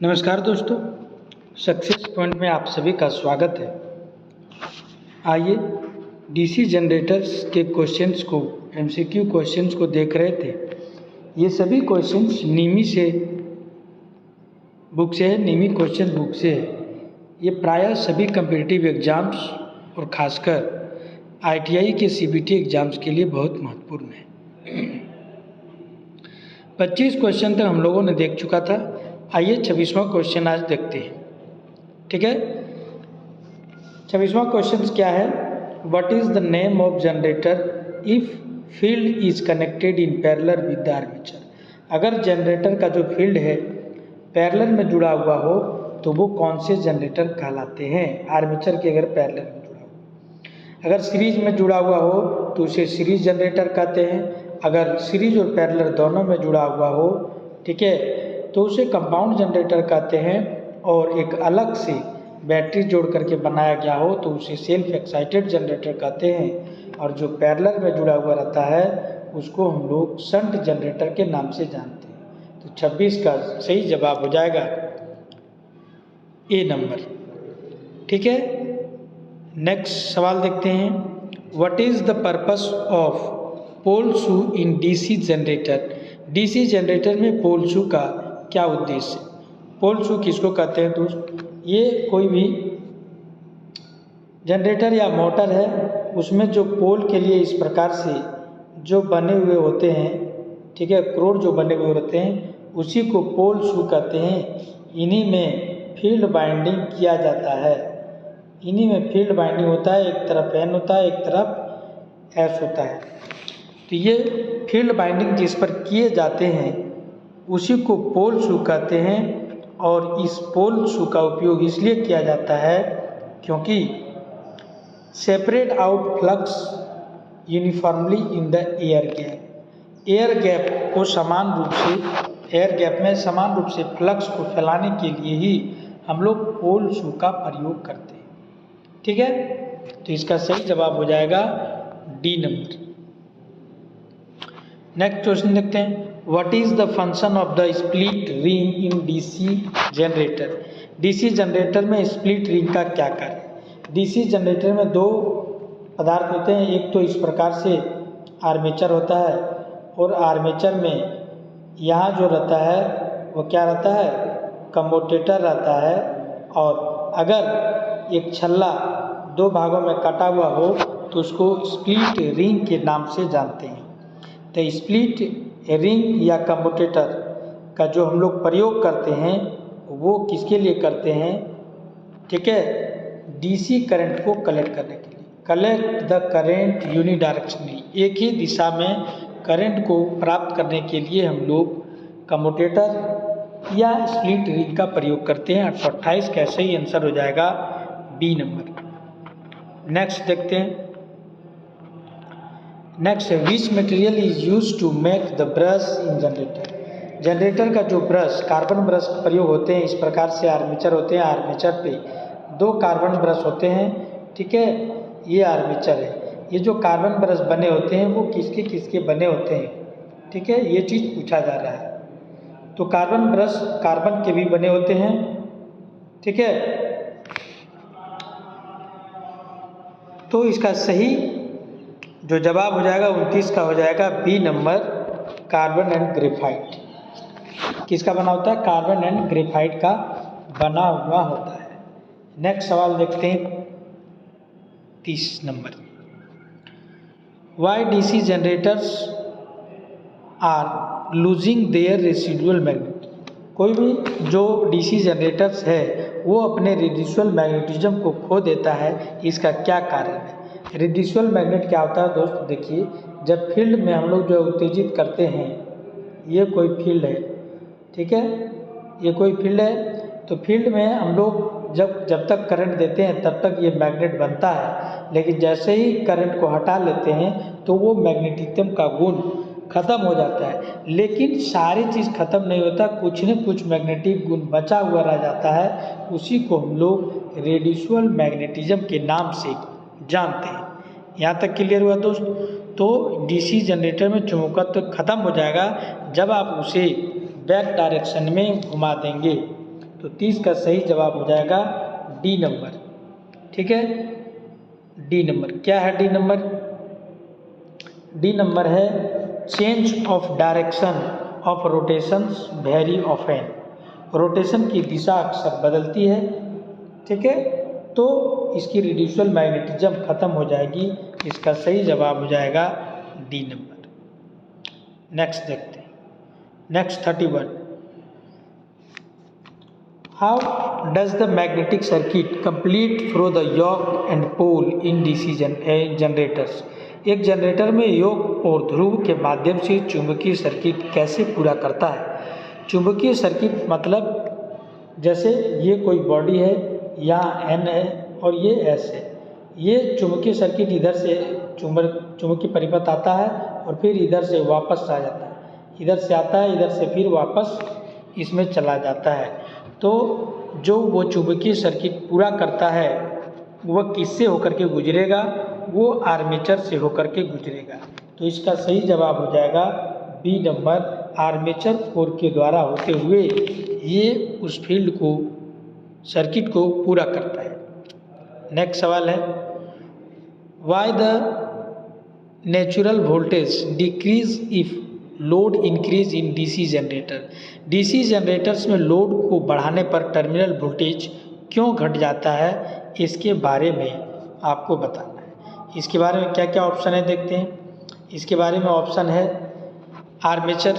नमस्कार दोस्तों, success point में आप सभी का स्वागत है। आइए डीसी जनरेटर्स के क्वेश्चंस को एमसीक्यू क्वेश्चंस को देख रहे थे। ये सभी क्वेश्चंस नीमी से बुक से है, नीमी क्वेश्चन बुक से है। ये प्रायः सभी कम्पिटिटिव एग्ज़ाम्स और ख़ासकर आईटीआई के सीबीटी एग्ज़ाम्स के लिए बहुत महत्वपूर्ण है। 25 क्वेश्चन तक हम लोगों ने देख चुका था। आइए 26वां क्वेश्चन आज देखते हैं। ठीक है, 26वां क्वेश्चन क्या है? What is the name of generator if field is connected in parallel with the armature. अगर जनरेटर का जो फील्ड है पैरेलल में जुड़ा हुआ हो तो वो कौन से जनरेटर कहलाते हैं? आर्मेचर के अगर पैरेलल में जुड़ा हो, अगर सीरीज में जुड़ा हुआ हो तो उसे सीरीज जनरेटर कहते हैं। अगर सीरीज और पैरेलल दोनों में जुड़ा हुआ हो, ठीक है, तो उसे कंपाउंड जनरेटर कहते हैं। और एक अलग से बैटरी जोड़ करके बनाया गया हो तो उसे सेल्फ एक्साइटेड जनरेटर कहते हैं। और जो पैरेलल में जुड़ा हुआ रहता है उसको हम लोग शंट जनरेटर के नाम से जानते हैं। तो 26 का सही जवाब हो जाएगा ए नंबर। ठीक है, नेक्स्ट सवाल देखते हैं। What is the purpose of pole shoe in DC generator. DC generator में पोल शू का क्या उद्देश्य है? पोल शू किसको कहते हैं दोस्त? ये कोई भी जनरेटर या मोटर है, उसमें जो पोल के लिए इस प्रकार से जो बने हुए होते हैं, ठीक है, क्रोड जो बने हुए होते हैं, उसी को पोल शू कहते हैं। इन्हीं में फील्ड बाइंडिंग किया जाता है। इन्हीं में फील्ड बाइंडिंग होता है। एक तरफ एन होता है, एक तरफ एस होता है। तो ये फील्ड बाइंडिंग जिस पर किए जाते हैं उसी को पोल शू कहते हैं। और इस पोल शू का उपयोग इसलिए किया जाता है क्योंकि separate out flux uniformly in the air gap. Air gap को समान रूप से, एयर गैप में समान रूप से फ्लक्स को फैलाने के लिए ही हम लोग पोल शू का प्रयोग करते हैं। ठीक है, तो इसका सही जवाब हो जाएगा डी नंबर। नेक्स्ट क्वेश्चन देखते हैं। What is the function of the split ring in DC generator. DC generator में स्प्लिट रिंग का क्या कार्य? डीसी जनरेटर में दो पदार्थ होते हैं। एक तो इस प्रकार से आर्मेचर होता है और आर्मेचर में यहाँ जो रहता है वो क्या रहता है? कम्यूटेटर रहता है। और अगर एक छल्ला दो भागों में कटा हुआ हो तो उसको स्प्लिट रिंग के नाम से जानते हैं। तो स्प्लिट रिंग या कम्यूटेटर का जो हम लोग प्रयोग करते हैं वो किसके लिए करते हैं? ठीक है, डीसी करंट को कलेक्ट करने के लिए। कलेक्ट द करंट यूनिडायरेक्शनली, एक ही दिशा में करंट को प्राप्त करने के लिए हम लोग कम्यूटेटर या स्प्लिट रिंग का प्रयोग करते हैं। 28 का सही आंसर हो जाएगा बी नंबर। नेक्स्ट देखते हैं। नेक्स्ट है which material is use to make the brush in generator. Generator का जो ब्रश, कार्बन ब्रश का प्रयोग होते हैं। इस प्रकार से आर्मेचर होते हैं, आर्मेचर पे दो कार्बन ब्रश होते हैं। ठीक है, ये आर्मेचर है। ये जो कार्बन ब्रश बने होते हैं वो किसके किसके बने होते हैं? ठीक है, ये चीज़ पूछा जा रहा है। तो कार्बन ब्रश कार्बन के भी बने होते हैं। ठीक है, तो इसका सही जो जवाब हो जाएगा 29 का हो जाएगा B number, carbon and graphite. किसका बना होता है? कार्बन एंड ग्रेफाइट का बना हुआ होता है। नेक्स्ट सवाल देखते हैं 30 number. Why DC generators are losing their residual magnet. कोई भी जो डीसी जनरेटर्स है वो अपने रेडिशुअल मैग्नेटिज्म को खो देता है, इसका क्या कारण है? रेडिशुअल मैग्नेट क्या होता है दोस्त? देखिए, जब फील्ड में हम लोग जो उत्तेजित करते हैं, ये कोई फील्ड है, ठीक है, ये कोई फील्ड है, तो फील्ड में हम लोग जब तक करंट देते हैं तब तक ये मैग्नेट बनता है। लेकिन जैसे ही करंट को हटा लेते हैं तो वो मैग्नेटिज्म का गुण खत्म हो जाता है। लेकिन सारी चीज़ खत्म नहीं होता, कुछ न कुछ मैग्नेटिक गुण बचा हुआ रह जाता है। उसी को हम लोग रेडिशुअल मैग्नेटिज्म के नाम से जानते हैं। यहाँ तक क्लियर हुआ दोस्त? तो डीसी जनरेटर में चुंबकत्व तो खत्म हो जाएगा जब आप उसे बैक डायरेक्शन में घुमा देंगे। तो 30 का सही जवाब हो जाएगा डी नंबर। ठीक है, डी नंबर क्या है? डी नंबर, डी नंबर है change of direction of rotations very often. Rotation की दिशा अक्सर बदलती है। ठीक है, तो इसकी रिड्यूसिबल मैग्नेटिज्म खत्म हो जाएगी। इसका सही जवाब हो जाएगा डी नंबर। नेक्स्ट देखते हैं, next 31। How does the magnetic circuit complete through the yoke and pole in DC generators. एक जनरेटर में योक और ध्रुव के माध्यम से चुंबकीय सर्किट कैसे पूरा करता है? चुंबकीय सर्किट मतलब जैसे ये कोई बॉडी है, यहाँ एन है और ये एस है। ये चुंबकीय सर्किट इधर से चुंबकीय परिपथ आता है और फिर इधर से वापस आ जाता है, इधर से आता है, इधर से फिर वापस इसमें चला जाता है। तो जो वो चुंबकीय सर्किट पूरा करता है वह किससे होकर के गुजरेगा? वो आर्मेचर से होकर के गुजरेगा। तो इसका सही जवाब हो जाएगा बी नंबर, आर्मेचर कोर के द्वारा होते हुए ये उस फील्ड को, सर्किट को पूरा करता है। नेक्स्ट सवाल है, why the natural voltage decrease if load increase in DC generator. DC generators में लोड को बढ़ाने पर टर्मिनल वोल्टेज क्यों घट जाता है? इसके बारे में आपको बताना है। इसके बारे में क्या क्या ऑप्शन है देखते हैं। इसके बारे में ऑप्शन है armature,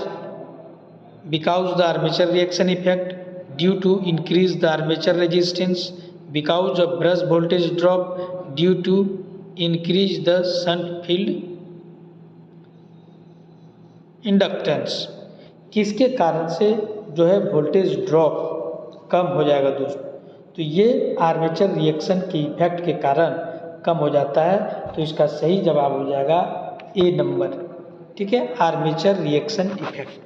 because the armature reaction effect, due to increase the armature resistance, because of brush voltage drop, due to increase the shunt field inductance. किसके कारण से जो है वोल्टेज ड्रॉप कम हो जाएगा दोस्तों? तो ये आर्मेचर रिएक्शन के इफेक्ट के कारण कम हो जाता है। तो इसका सही जवाब हो जाएगा ए नंबर। ठीक है, आर्मेचर रिएक्शन इफेक्ट,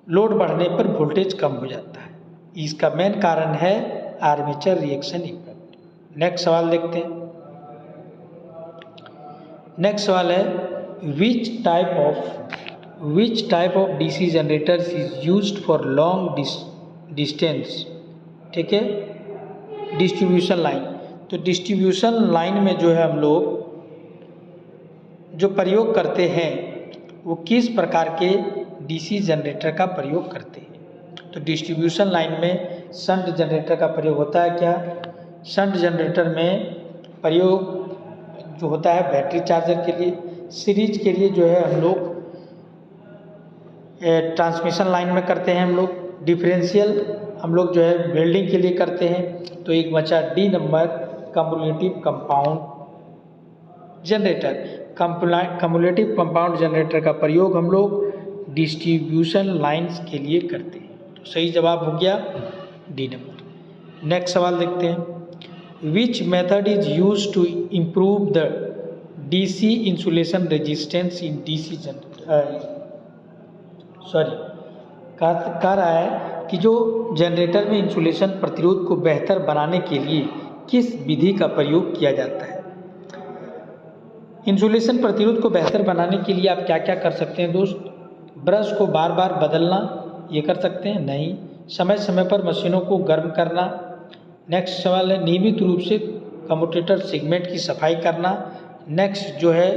लोड बढ़ने पर वोल्टेज कम हो जाता है, इसका मेन कारण है आर्मेचर रिएक्शन इफेक्ट। नेक्स्ट सवाल देखते हैं। नेक्स्ट सवाल है, which type of DC generators is used for long distance। ठीक है, डिस्ट्रीब्यूशन लाइन। तो डिस्ट्रीब्यूशन लाइन में जो है हम लोग जो प्रयोग करते हैं वो किस प्रकार के डीसी जनरेटर का प्रयोग करते हैं? तो डिस्ट्रीब्यूशन लाइन में शंट जनरेटर का प्रयोग होता है। क्या शंट जनरेटर में प्रयोग जो होता है बैटरी चार्जर के लिए, सीरीज के लिए जो है हम लोग ट्रांसमिशन लाइन में करते हैं, हम लोग डिफरेंशियल हम लोग जो है वेल्डिंग के लिए करते हैं। तो एक बचा D number, cumulative compound generator. Cumulative compound generator का प्रयोग हम लोग डिस्ट्रीब्यूशन लाइंस के लिए करते हैं। तो सही जवाब हो गया डी नंबर। नेक्स्ट सवाल देखते हैं, which method is use to improve the DC insulation resistance in DC generator. कह रहा है कि जो जनरेटर में इंसुलेशन प्रतिरोध को बेहतर बनाने के लिए किस विधि का प्रयोग किया जाता है? इंसुलेशन प्रतिरोध को बेहतर बनाने के लिए आप क्या क्या कर सकते हैं दोस्त? ब्रश को बार बार बदलना, ये कर सकते हैं? नहीं। समय समय पर मशीनों को गर्म करना। नेक्स्ट सवाल है, नियमित रूप से कम्यूटेटर सेगमेंट की सफाई करना। नेक्स्ट जो है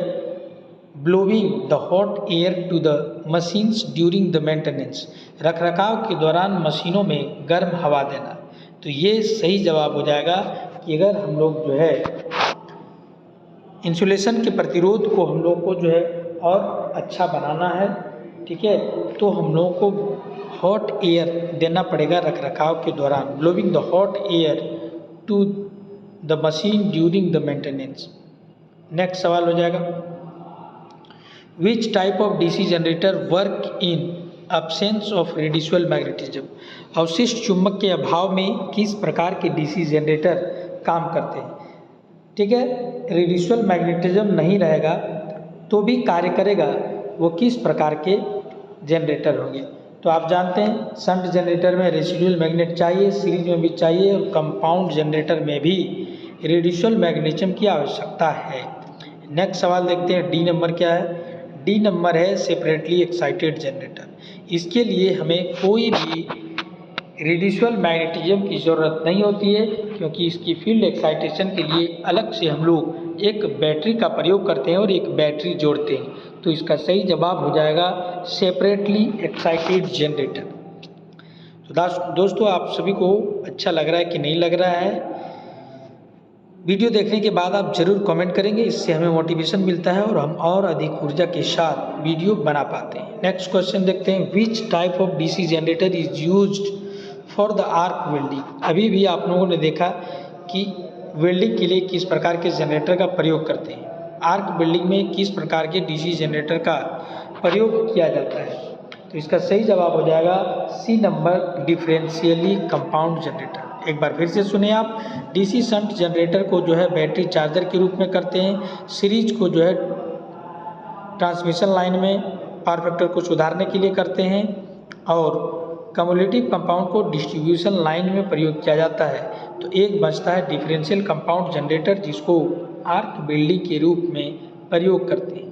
blowing the hot air to the machines during the maintenance, रखरखाव के दौरान मशीनों में गर्म हवा देना। तो ये सही जवाब हो जाएगा कि अगर हम लोग जो है इंसुलेशन के प्रतिरोध को हम लोग को जो है और अच्छा बनाना है, ठीक है, तो हम लोगों को हॉट एयर देना पड़ेगा रखरखाव के दौरान, blowing the hot air to the machine during the maintenance. Next सवाल हो जाएगा, which type of DC generator work in absence of residual magnetism. अवशिष्ट चुंबक के अभाव में किस प्रकार के डीसी जनरेटर काम करते हैं? ठीक है, रेडिशुअल मैग्नेटिज्म नहीं रहेगा तो भी कार्य करेगा, वो किस प्रकार के जनरेटर होंगे? तो आप जानते हैं शंट जनरेटर में रेसिडुअल मैग्नेट चाहिए, सीरीज में भी चाहिए, और कंपाउंड जनरेटर में भी रेडिशुअल मैग्नेटिज्म की आवश्यकता है। नेक्स्ट सवाल देखते हैं, डी नंबर क्या है? डी नंबर है सेपरेटली एक्साइटेड जनरेटर। इसके लिए हमें कोई भी रेडियुअल मैग्नेटिज्म की ज़रूरत नहीं होती है, क्योंकि इसकी फील्ड एक्साइटेशन के लिए अलग से हम लोग एक बैटरी का प्रयोग करते हैं और एक बैटरी जोड़ते हैं। तो इसका सही जवाब हो जाएगा सेपरेटली एक्साइटेड जनरेटर। तो दोस्तों, आप सभी को अच्छा लग रहा है कि नहीं लग रहा है? वीडियो देखने के बाद आप ज़रूर कमेंट करेंगे, इससे हमें मोटिवेशन मिलता है और हम और अधिक ऊर्जा के साथ वीडियो बना पाते हैं। नेक्स्ट क्वेश्चन देखते हैं, विच type of DC generator is used for the arc welding. अभी भी आप लोगों ने देखा कि वेल्डिंग के लिए किस प्रकार के जनरेटर का प्रयोग करते हैं। आर्क वेल्डिंग में किस प्रकार के डीसी जनरेटर का प्रयोग किया जाता है? तो इसका सही जवाब हो जाएगा C number, differentially compound generator. एक बार फिर से सुनिए आप, डीसी शंट जनरेटर को जो है बैटरी चार्जर के रूप में करते हैं, सीरीज को जो है ट्रांसमिशन लाइन में पावर फैक्टर को सुधारने के लिए करते हैं, और कम्युलेटिव कंपाउंड को डिस्ट्रीब्यूशन लाइन में प्रयोग किया जाता है। तो एक बचता है डिफरेंशियल कंपाउंड जनरेटर, जिसको आर्क वेल्डिंग के रूप में प्रयोग करते हैं।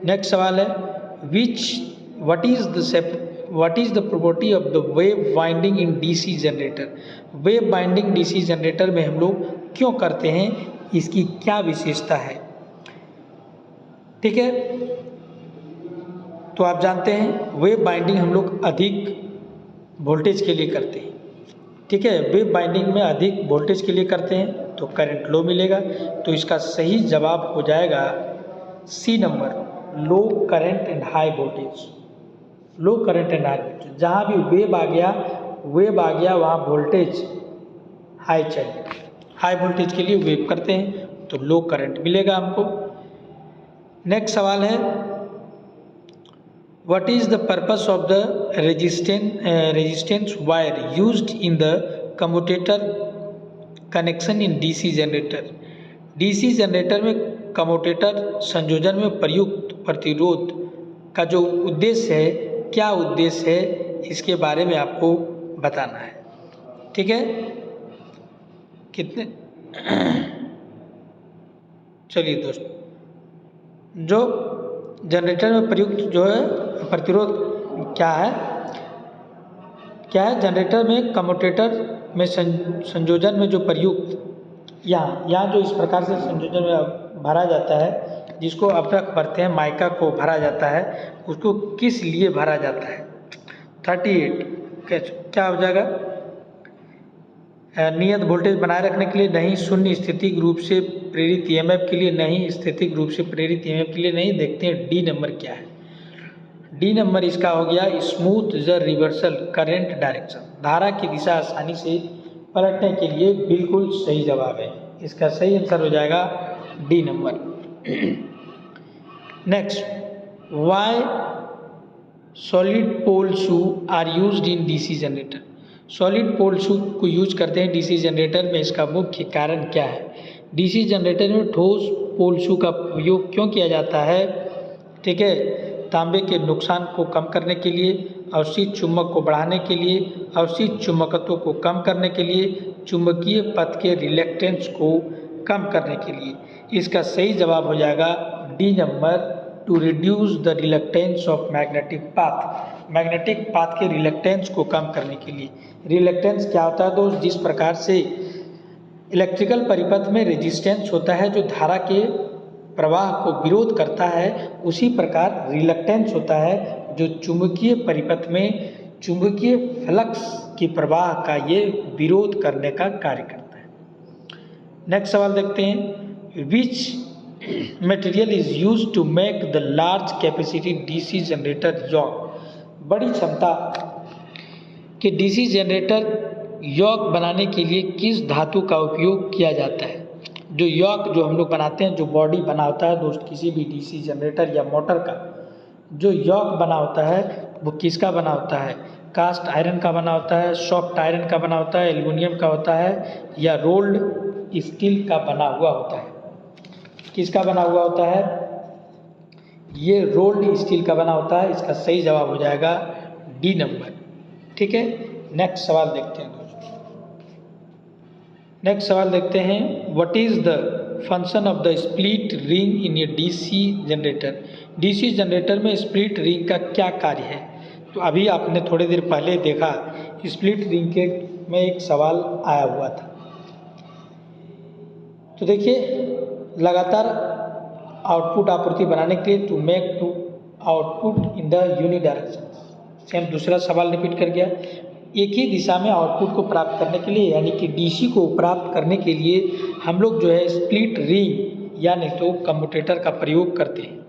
नेक्स्ट सवाल है, what is the property of the wave winding in DC generator. Wave binding DC generator में हम लोग क्यों करते हैं, इसकी क्या विशेषता है? ठीक है, तो आप जानते हैं वेव बाइंडिंग हम लोग अधिक वोल्टेज के लिए करते हैं। ठीक है, वेव बाइंडिंग में अधिक वोल्टेज के लिए करते हैं तो करंट लो मिलेगा। तो इसका सही जवाब हो जाएगा C number, low current and high voltage. Low current and high voltage, जहाँ भी वेव आ गया वहाँ वोल्टेज हाई चाहिए। हाई वोल्टेज के लिए वेव करते हैं तो लो करंट मिलेगा हमको। नेक्स्ट सवाल है, what is the purpose of the resistance wire used in the commutator connection in DC generator. DC generator में कम्यूटेटर संयोजन में प्रयुक्त प्रतिरोध का जो उद्देश्य है, क्या उद्देश्य है, इसके बारे में आपको बताना है। ठीक है, कितने चलिए दोस्तों, जो जनरेटर में प्रयुक्त जो है प्रतिरोध क्या है जनरेटर में कम्यूटेटर में संयोजन में जो प्रयुक्त यहाँ जो इस प्रकार से संयोजन में भरा जाता है, जिसको अप्रक भरते हैं, माइका को भरा जाता है, उसको किस लिए भरा जाता है? 38 क्या हो जाएगा? नियत वोल्टेज बनाए रखने के लिए नहीं, शून्य स्थितिक रूप से प्रेरित ईएमएफ के लिए नहीं, स्थितिक रूप से प्रेरित ईएमएफ के लिए नहीं। देखते हैं डी नंबर क्या है। डी नंबर इसका हो गया smooth the reversal current direction, धारा की दिशा आसानी से पलटने के लिए बिल्कुल सही जवाब है। इसका सही आंसर हो जाएगा D number. Next, why solid pole shoe are used in DC generator. Solid pole shoe को यूज करते हैं डीसी जनरेटर में, इसका मुख्य कारण क्या है? डीसी जनरेटर में ठोस पोल शू का उपयोग क्यों किया जाता है? ठीक है, तांबे के नुकसान को कम करने के लिए, अवशिष्ट चुंबक को बढ़ाने के लिए, अवशिष्ट चुंबकत्व को कम करने के लिए, चुंबकीय पथ के रिलेक्टेंस को कम करने के लिए। इसका सही जवाब हो जाएगा D number, to reduce the reluctance of magnetic path. Magnetic path के रिलेक्टेंस को कम करने के लिए। रिलेक्टेंस क्या होता है दोस्त? जिस प्रकार से इलेक्ट्रिकल परिपथ में रेजिस्टेंस होता है जो धारा के प्रवाह को विरोध करता है, उसी प्रकार रिलेक्टेंस होता है जो चुंबकीय परिपथ में चुंबकीय फ्लक्स की प्रवाह का ये विरोध करने का कार्य करता है। नेक्स्ट सवाल देखते हैं, which material is used to make the large capacity DC generator yoke. बड़ी क्षमता के डीसी जनरेटर यॉक बनाने के लिए किस धातु का उपयोग किया जाता है? जो यॉक जो हम लोग बनाते हैं, जो बॉडी बना होता है दोस्त किसी भी डीसी जनरेटर या मोटर का, जो यॉक बना होता है वो किसका बना होता है? कास्ट आयरन का बना होता है, सॉफ्ट आयरन का बना होता है, एल्युमिनियम का होता है, या रोल्ड स्टील का बना हुआ होता है? किसका बना हुआ होता है? ये रोल्ड स्टील का बना होता है। इसका सही जवाब हो जाएगा डी नंबर। ठीक है, नेक्स्ट सवाल देखते हैं दोस्तों। नेक्स्ट सवाल देखते हैं, what is the function of the split ring in A DC generator. DC generator में स्प्लिट रिंग का क्या कार्य है? तो अभी आपने थोड़ी देर पहले देखा स्प्लिट रिंग के में एक सवाल आया हुआ था। तो देखिए, लगातार आउटपुट आपूर्ति बनाने के लिए to make to output in the unidirection, same दूसरा सवाल रिपीट कर गया। एक ही दिशा में आउटपुट को प्राप्त करने के लिए, यानी कि डीसी को प्राप्त करने के लिए हम लोग जो है स्प्लिट रिंग यानी तो कम्यूटेटर का प्रयोग करते हैं।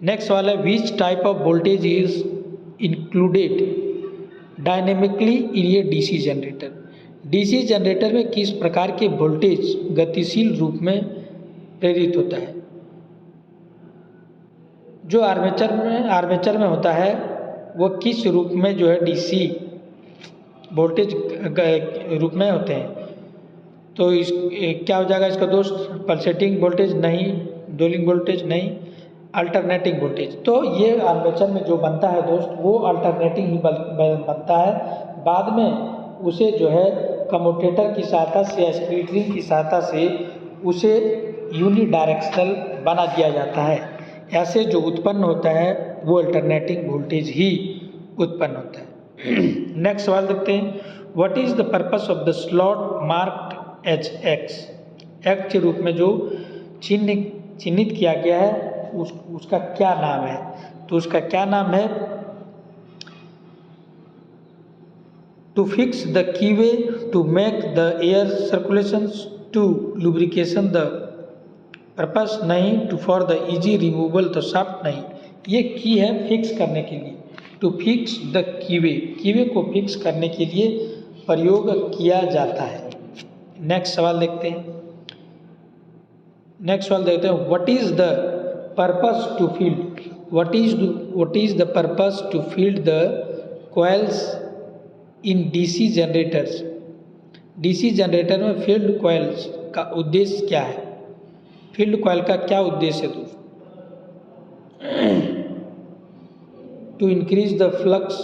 नेक्स्ट सवाल है, विच type of voltage is included dynamically in A DC generator. DC generator में किस प्रकार के वोल्टेज गतिशील रूप में प्रेरित होता है। जो आर्मेचर में होता है वो किस रूप में जो है डीसी वोल्टेज रूप में होते हैं। तो इस क्या हो जाएगा इसका दोस्त, पल्सेटिंग वोल्टेज नहीं, डोलिंग वोल्टेज नहीं, अल्टरनेटिंग वोल्टेज। तो ये आर्मेचर में जो बनता है दोस्त वो अल्टरनेटिंग ही बनता है। बाद में उसे जो है कम्यूटेटर की सहायता से या स्प्लिट रिंग की सहायता से उसे यूनिडायरेक्शनल बना दिया जाता है। ऐसे जो उत्पन्न होता है वो अल्टरनेटिंग वोल्टेज ही उत्पन्न होता है। नेक्स्ट सवाल देखते हैं, what is the purpose of the slot marked as X. X के रूप में जो चिन्हित किया गया है उसका क्या नाम है। तो उसका क्या नाम है, to fix the keyway, to make the air circulation, to lubrication the purpose नहीं, to for the easy removal the shaft नहीं। ये की है फिक्स करने के लिए, टू फिक्स द कीवे को फिक्स करने के लिए प्रयोग किया जाता है। नेक्स्ट सवाल देखते हैं, what is the purpose to field, what is the purpose to field the coils in DC generators. DC generator में फील्ड कॉइल्स का उद्देश्य क्या है। फील्ड कॉइल का क्या उद्देश्य है दोस्तों, to increase the flux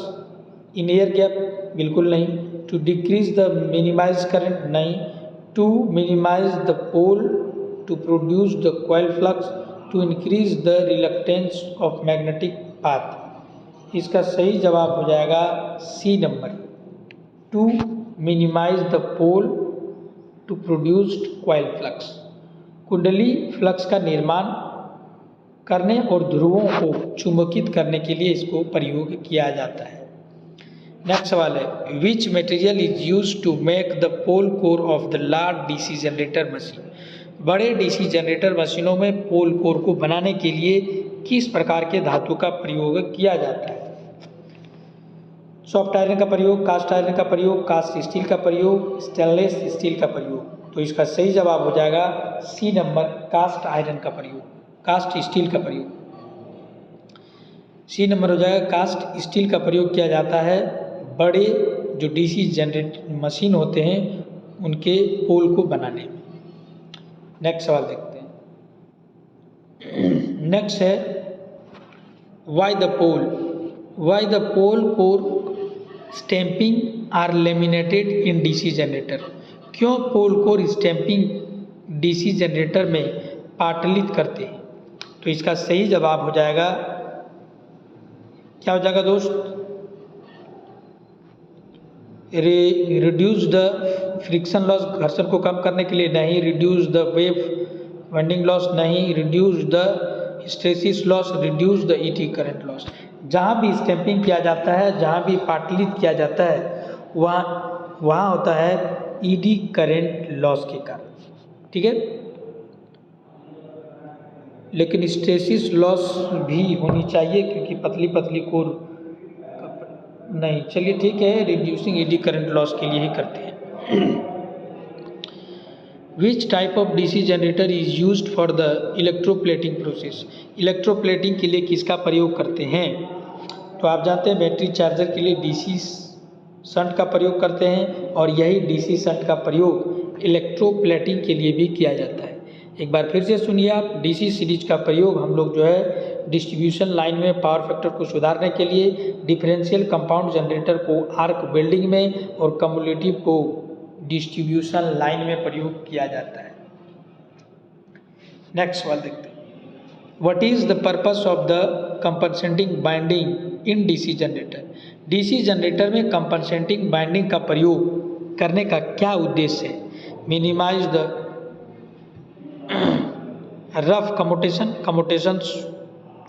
in air gap, बिल्कुल नहीं। To decrease the minimize current, नहीं। To minimize the pole, to produce the coil flux, to increase the reluctance of magnetic path. इसका सही जवाब हो जाएगा C number, to minimize the pole to produced coil flux. कुंडली flux का निर्माण करने और ध्रुवों को चुंबकित करने के लिए इसको प्रयोग किया जाता है। नेक्स्ट सवाल है, which material is used to make the pole core of the large DC generator machine. बड़े डीसी जनरेटर मशीनों में पोल कोर को बनाने के लिए किस प्रकार के धातु का प्रयोग किया जाता है। सॉफ्ट आयरन का प्रयोग, कास्ट आयरन का प्रयोग, कास्ट स्टील का प्रयोग, स्टेनलेस स्टील का प्रयोग। तो इसका सही जवाब हो जाएगा सी नंबर, कास्ट आयरन का प्रयोग, कास्ट स्टील का प्रयोग। सी नंबर हो जाएगा, कास्ट स्टील का प्रयोग किया जाता है बड़े जो डीसी जनरेटर मशीन होते हैं उनके पोल को बनाने में। नेक्स्ट सवाल देखते हैं, नेक्स्ट है, why the pole core stamping are laminated in DC generator. क्यों pole core stamping DC generator में पाटलित करते हैं। तो इसका सही जवाब हो जाएगा, क्या हो जाएगा दोस्त, रिड्यूस द फ्रिक्शन लॉस, घर्षण को कम करने के लिए नहीं। Reduce the wave winding loss नहीं। Reduce the hysteresis loss, reduce the eddy current loss. जहाँ भी स्टैंपिंग किया जाता है, जहाँ भी पाटलित किया जाता है वहाँ होता है ईडी करंट लॉस के कारण, ठीक है। लेकिन हिस्टेरिसिस लॉस भी होनी चाहिए क्योंकि पतली पतली कोर नहीं। चलिए ठीक है, रिड्यूसिंग ईडी करंट लॉस के लिए ही करते हैं। विच type of DC generator is used for the electroplating process. Electroplating के लिए किसका प्रयोग करते हैं। तो आप जानते हैं बैटरी चार्जर के लिए डीसी शंट का प्रयोग करते हैं और यही डीसी शंट का प्रयोग इलेक्ट्रोप्लेटिंग के लिए भी किया जाता है। एक बार फिर से सुनिए आप, डीसी सीरीज का प्रयोग हम लोग जो है डिस्ट्रीब्यूशन लाइन में पावर फैक्टर को सुधारने के लिए, डिफरेंशियल कंपाउंड जनरेटर को आर्क वेल्डिंग में और कम्युलेटिव को डिस्ट्रीब्यूशन लाइन में प्रयोग किया जाता है। नेक्स्ट सवाल देखते हैं, what is the purpose of the compensating binding in DC generator? DC generator में कंपनसेटिंग बाइंडिंग का प्रयोग करने का क्या उद्देश्य है? मिनिमाइज द रफ कम्यूटेशंस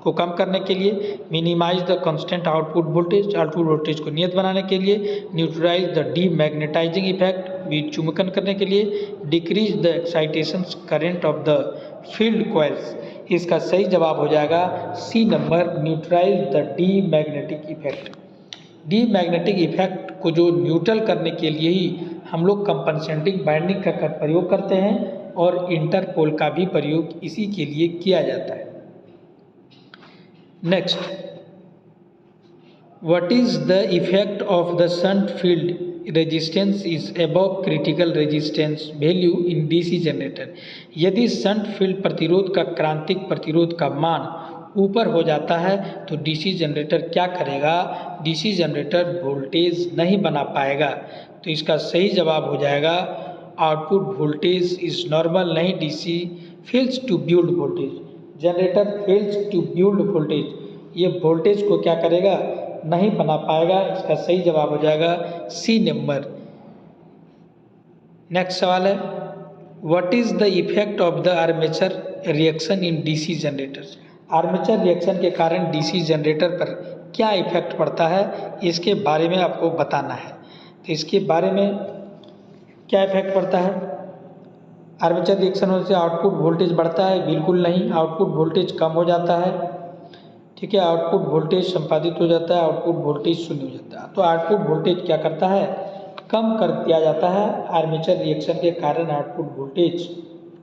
को कम करने के लिए, minimize the constant output voltage को नियत बनाने के लिए, न्यूट्रलाइज द डीमैग्नेटाइजिंग इफेक्ट विचुम्बकन करने के लिए, decrease the excitation current of the field coils. इसका सही जवाब हो जाएगा C number, neutralize the demagnetic effect. Demagnetic effect को जो न्यूट्रल करने के लिए ही हम लोग कंपनसेटिंग बाइंडिंग का प्रयोग करते हैं और इंटरपोल का भी प्रयोग इसी के लिए किया जाता है। Next, what is the effect of the shunt field resistance is above critical resistance value in DC generator? यदि शंट फील्ड प्रतिरोध का क्रांतिक प्रतिरोध का मान ऊपर हो जाता है तो डीसी जनरेटर क्या करेगा? डीसी जनरेटर वोल्टेज नहीं बना पाएगा। तो इसका सही जवाब हो जाएगा आउटपुट वोल्टेज इज नॉर्मल, नहीं DC fails to build voltage. Generator fails to build voltage, ये वोल्टेज को क्या करेगा? नहीं बना पाएगा। इसका सही जवाब हो जाएगा सी नंबर। नेक्स्ट सवाल है, what is the effect of the armature reaction in DC generators? Armature reaction के कारण डीसी जनरेटर पर क्या इफेक्ट पड़ता है, इसके बारे में आपको बताना है। तो इसके बारे में क्या इफेक्ट पड़ता है? आर्मेचर रिएक्शन होने से आउटपुट वोल्टेज बढ़ता है? बिल्कुल नहीं, आउटपुट वोल्टेज कम हो जाता है। ठीक है, आउटपुट वोल्टेज संपादित हो जाता है, आउटपुट वोल्टेज शून्य हो जाता है। तो आउटपुट वोल्टेज क्या करता है? कम कर दिया जाता है। आर्मेचर रिएक्शन के कारण आउटपुट वोल्टेज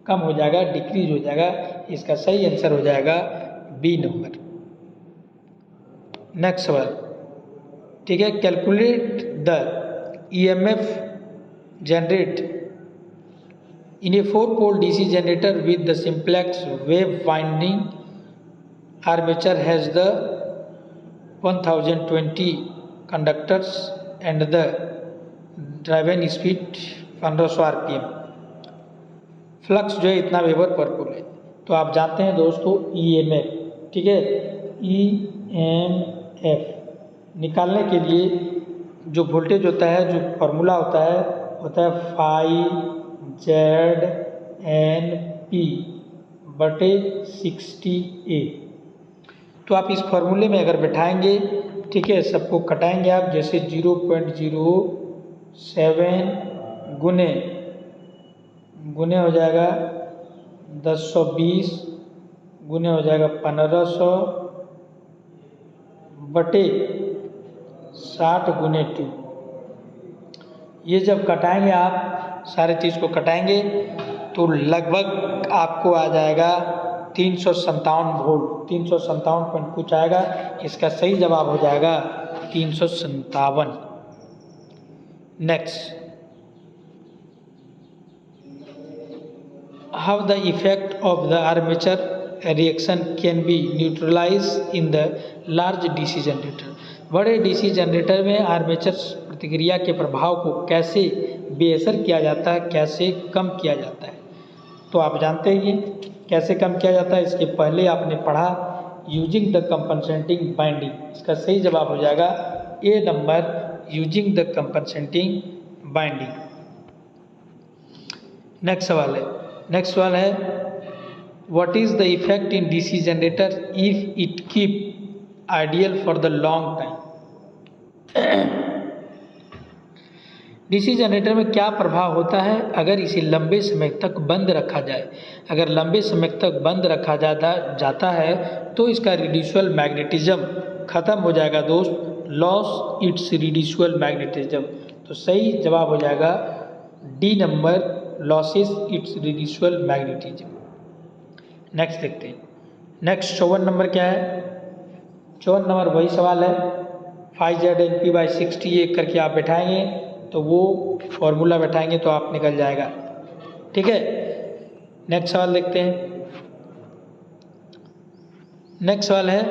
कम हो जाएगा, डिक्रीज हो जाएगा। इसका सही आंसर हो जाएगा बी नंबर। नेक्स्ट सवाल, ठीक है, calculate the EMF generate in a 4-pole DC generator with the simplex wave winding armature has the 1020 conductors and the driven speed 1500 RPM। Flux जो है इतना वेबर पर पोल है। तो आप जानते हैं दोस्तों EMF, ठीक है, EMF निकालने के लिए जो वोल्टेज होता है, जो फॉर्मूला होता है फाई ZNP बटे 60A। तो आप इस फॉर्मूले में अगर बैठाएंगे, ठीक है, सबको कटाएंगे आप, जैसे 0.07 गुने हो जाएगा 1020 गुने हो जाएगा 1500 बटे 60 गुने 2। ये जब कटाएंगे आप सारे चीज़ को कटाएंगे तो लगभग आपको आ जाएगा 357 वोल्ट, 357 पॉइंट कुछ आएगा। इसका सही जवाब हो जाएगा 357। Next, how the effect of the armature reaction can be neutralize in the large DC generator? बड़े डीसी जनरेटर में आर्मेचर प्रतिक्रिया के प्रभाव को कैसे बेअसर किया जाता है, कैसे कम किया जाता है? तो आप जानते हैं ये कैसे कम किया जाता है। इसके पहले आपने पढ़ा यूजिंग द कंपनसेटिंग बाइंडिंग। इसका सही जवाब हो जाएगा A number, using the compensating binding. Next सवाल है what is the effect in DC generator if it keep ideal for the long time? DC generator में क्या प्रभाव होता है अगर इसे लंबे समय तक बंद रखा जाए? अगर लंबे समय तक बंद रखा जाता है तो इसका रिड्यूसिबल मैग्नेटिज्म खत्म हो जाएगा दोस्त, लॉस इट्स रिड्यूसिबल मैग्नेटिज्म। तो सही जवाब हो जाएगा D number, losses it's reducible magnetism. Next देखते हैं। नेक्स्ट 54 नंबर क्या है? 54 नंबर वही सवाल है, 5ZNP/60 करके आप बैठाएंगे तो वो फॉर्मूला बैठाएंगे तो आप निकल जाएगा। ठीक है, नेक्स्ट सवाल देखते हैं। नेक्स्ट सवाल है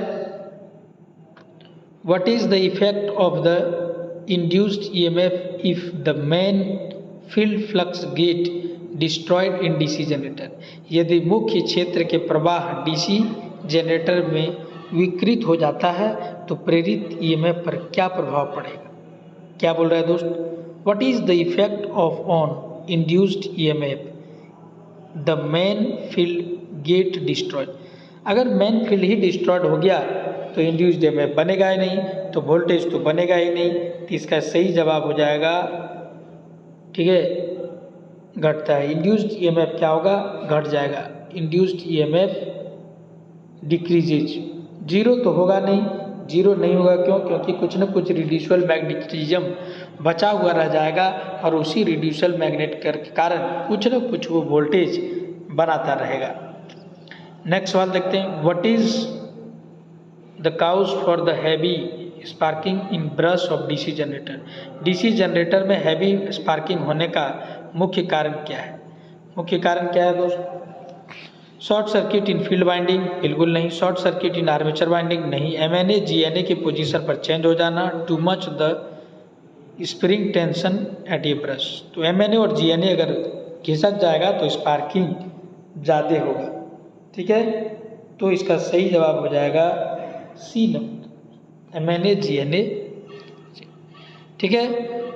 what is the effect of the induced EMF if the main field flux get destroyed in DC generator? यदि मुख्य क्षेत्र के प्रवाह डीसी जनरेटर में विकृत हो जाता है तो प्रेरित ईएमएफ पर क्या प्रभाव पड़ेगा। क्या बोल रहा है दोस्त, what is the effect of on induced EMF, the main field get destroyed. अगर मेन फील्ड ही डिस्ट्रॉयड हो गया तो इंड्यूस्ड ईएमएफ बनेगा ही नहीं, तो वोल्टेज तो बनेगा ही नहीं। तो इसका सही जवाब हो जाएगा, ठीक है, घटता है। इंड्यूस्ड ईएमएफ क्या होगा, घट जाएगा। इंड्यूस्ड ईएमएफ डिक्रीजेज, जीरो तो होगा नहीं, जीरो नहीं होगा क्यों, क्योंकि कुछ न कुछ रिड्यूसिबल मैग्नेटिज्म बचा हुआ रह जाएगा और उसी रिड्यूसिबल मैग्नेट के कारण कुछ न कुछ वो वोल्टेज बनाता रहेगा। नेक्स्ट सवाल देखते हैं, what is the cause for the heavy sparking in brush of DC generator. DC generator में हैवी स्पार्किंग होने का मुख्य कारण क्या है। मुख्य कारण क्या है दोस्त, short circuit in field winding, बिल्कुल नहीं। Short circuit in armature winding, नहीं। एमएनए जीएनए की पोजीशन पर चेंज हो जाना, too much the spring tension eight A brush. तो एमएनए और जीएनए अगर घिसक जाएगा तो स्पार्किंग ज़्यादा होगा, ठीक है। तो इसका सही जवाब हो जाएगा सी नंबर, एमएनए जीएनए, ठीक है।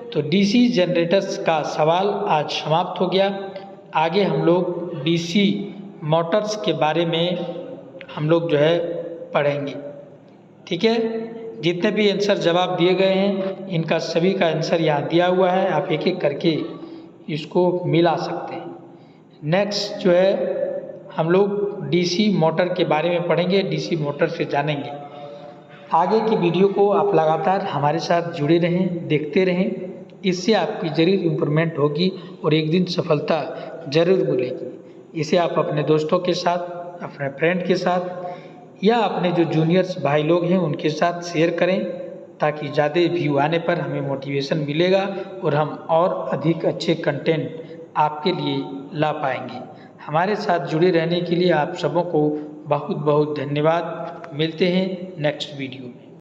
तो डीसी जनरेटर्स का सवाल आज समाप्त हो गया। आगे हम लोग डीसी मोटर्स के बारे में हम लोग जो है पढ़ेंगे, ठीक है। जितने भी आंसर जवाब दिए गए हैं इनका सभी का आंसर यहाँ दिया हुआ है, आप एक एक करके इसको मिला सकते हैं। नेक्स्ट जो है हम लोग डीसी मोटर के बारे में पढ़ेंगे, डीसी मोटर से जानेंगे। आगे की वीडियो को आप लगातार हमारे साथ जुड़े रहें, देखते रहें, इससे आपकी ज़रूर इम्प्रूवमेंट होगी और एक दिन सफलता ज़रूर मिलेगी। इसे आप अपने दोस्तों के साथ, अपने फ्रेंड के साथ या अपने जो जूनियर्स भाई लोग हैं उनके साथ शेयर करें, ताकि ज़्यादा व्यू आने पर हमें मोटिवेशन मिलेगा और हम और अधिक अच्छे कंटेंट आपके लिए ला पाएंगे। हमारे साथ जुड़े रहने के लिए आप सबों को बहुत बहुत धन्यवाद। मिलते हैं नेक्स्ट वीडियो में।